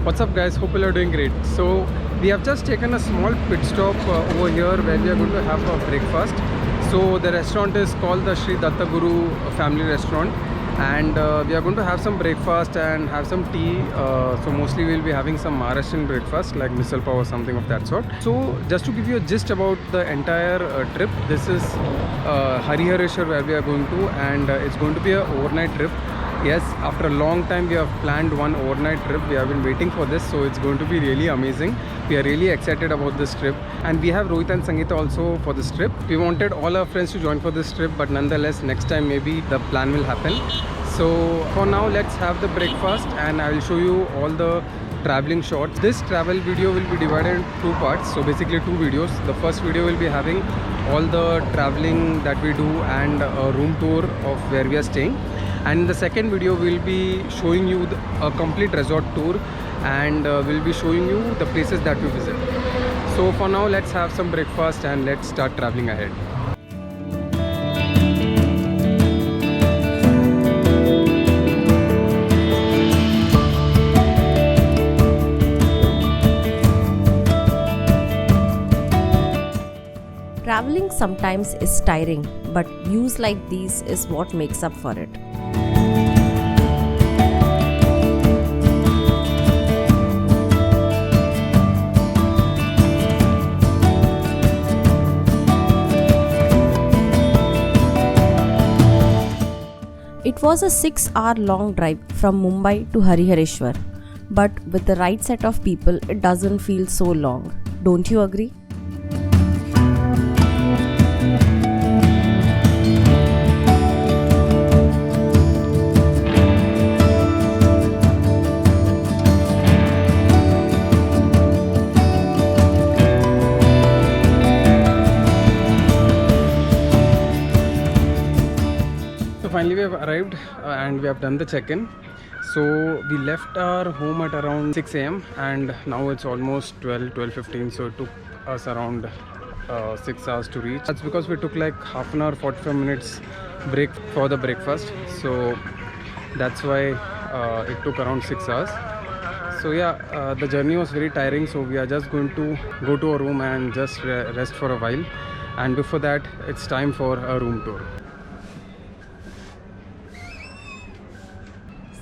What's up guys, hope you are doing great. So we have just taken a small pit stop over here where we are going to have a breakfast. So the restaurant is called the Sri Datta Guru Family Restaurant, and we are going to have some breakfast and have some tea. So mostly we'll be having some Maharashtrian breakfast like misal pav or something of that sort. So just to give you a gist about the entire trip, this is Harihareshwar where we are going to, and it's going to be an overnight trip. Yes, after a long time we have planned one overnight trip. We have been waiting for this, so it's going to be really amazing. We are really excited about this trip, and we have Rohit and Sangeeta also for this trip. We wanted all our friends to join for this trip, but nonetheless next time maybe the plan will happen. So for now let's have the breakfast and I will show you all the traveling shots. This travel video will be divided in two parts, so basically two videos. The first video will be having all the traveling that we do and a room tour of where we are staying, and in the second video we'll be showing you a complete resort tour, and we'll be showing you the places that we visit. So for now let's have some breakfast and let's start traveling ahead. Traveling sometimes is tiring, but views like these is what makes up for it. It was a 6-hour long drive from Mumbai to Harihareshwar, but with the right set of people, it doesn't feel so long. Don't you agree? Finally we have arrived and we have done the check-in. So we left our home at around 6 AM and now it's almost 12:15, so it took us around 6 hours to reach. That's because we took like half an hour 45 minutes break for the breakfast, so that's why it took around 6 hours. So yeah, the journey was very tiring, so we are just going to go to a room and just rest for a while, and before that it's time for a room tour.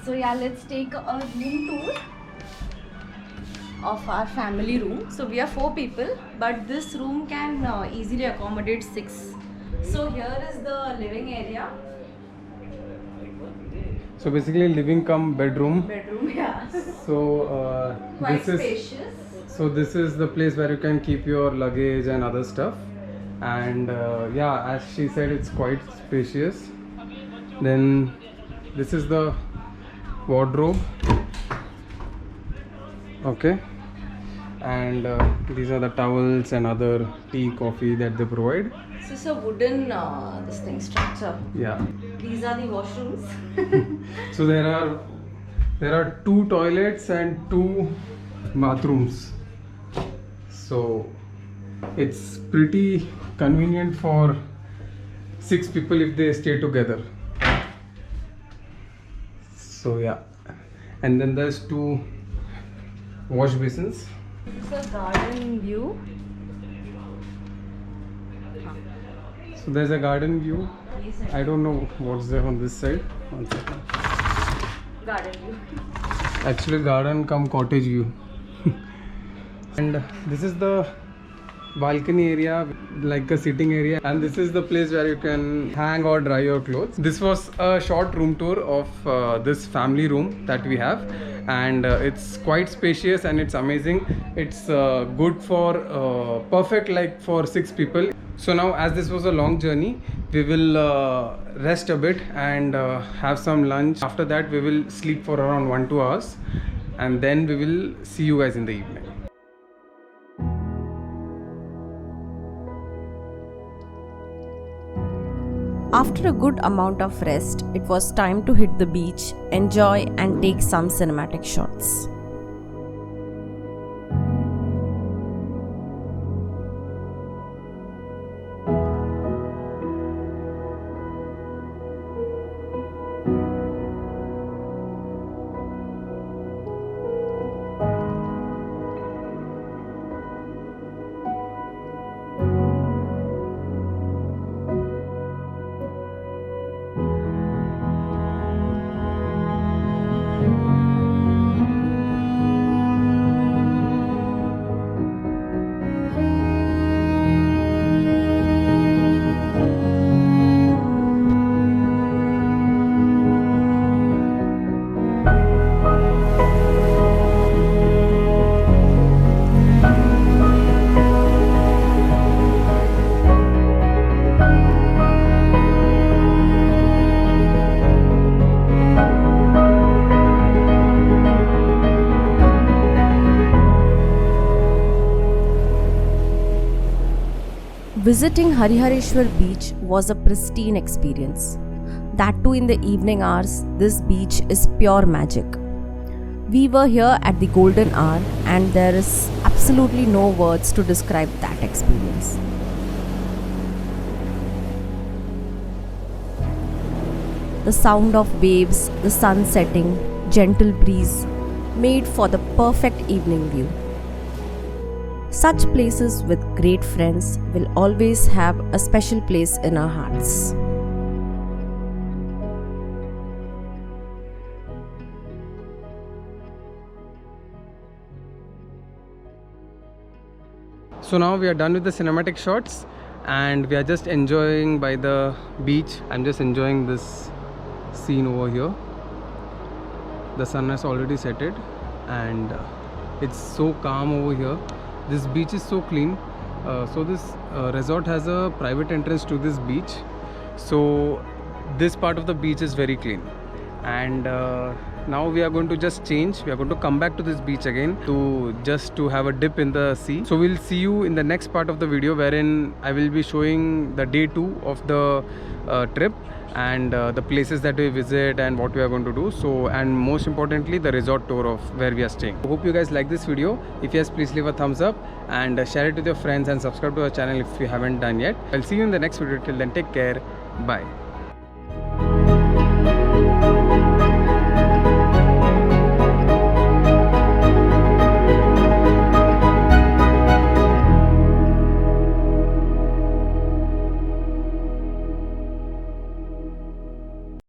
So yeah, let's take a room tour of our family room. So we are 4 people, but this room can easily accommodate 6. So here is the living area. So basically living cum bedroom. Bedroom, yeah. So Quite this is spacious. so this is the place where you can keep your luggage and other stuff, and yeah, as she said, it's quite spacious. Then this is the wardrobe, okay, and these are the towels and other tea, coffee that they provide. This is a wooden this thing structure. Yeah. These are the washrooms. So there are 2 toilets and 2 bathrooms. So it's pretty convenient for 6 people if they stay together. So yeah, and then there's 2 wash basins. This is a garden view. So there's a garden view. I don't know what's there on this side. One second. Garden view. Actually garden cum cottage view. And this is the balcony area, like a sitting area, and this is the place where you can hang or dry your clothes. This was a short room tour of this family room that we have, and it's quite spacious and it's amazing. It's good for perfect like for 6 people. So now, as this was a long journey, we will rest a bit and have some lunch. After that, we will sleep for around 1-2 hours, and then we will see you guys in the evening. After a good amount of rest, it was time to hit the beach, enjoy, and take some cinematic shots. Visiting Harihareshwar beach was a pristine experience. That too in the evening hours, this beach is pure magic. We were here at the golden hour and there is absolutely no words to describe that experience. The sound of waves, the sun setting, gentle breeze made for the perfect evening view. Such places with great friends will always have a special place in our hearts. So now we are done with the cinematic shots and we are just enjoying by the beach. I'm just enjoying this scene over here. The sun has already set and it's so calm over here. This beach is so clean. So this resort has a private entrance to this beach. So this part of the beach is very clean. And now we are going to just change. We are going to come back to this beach again to have a dip in the sea. So we'll see you in the next part of the video, wherein I will be showing the day 2 of the trip and the places that we visit and what we are going to do. So, and most importantly, the resort tour of where we are staying. I hope you guys like this video. If yes, please leave a thumbs up and share it with your friends and subscribe to our channel if you haven't done yet. I'll see you in the next video. Till then, take care. Bye.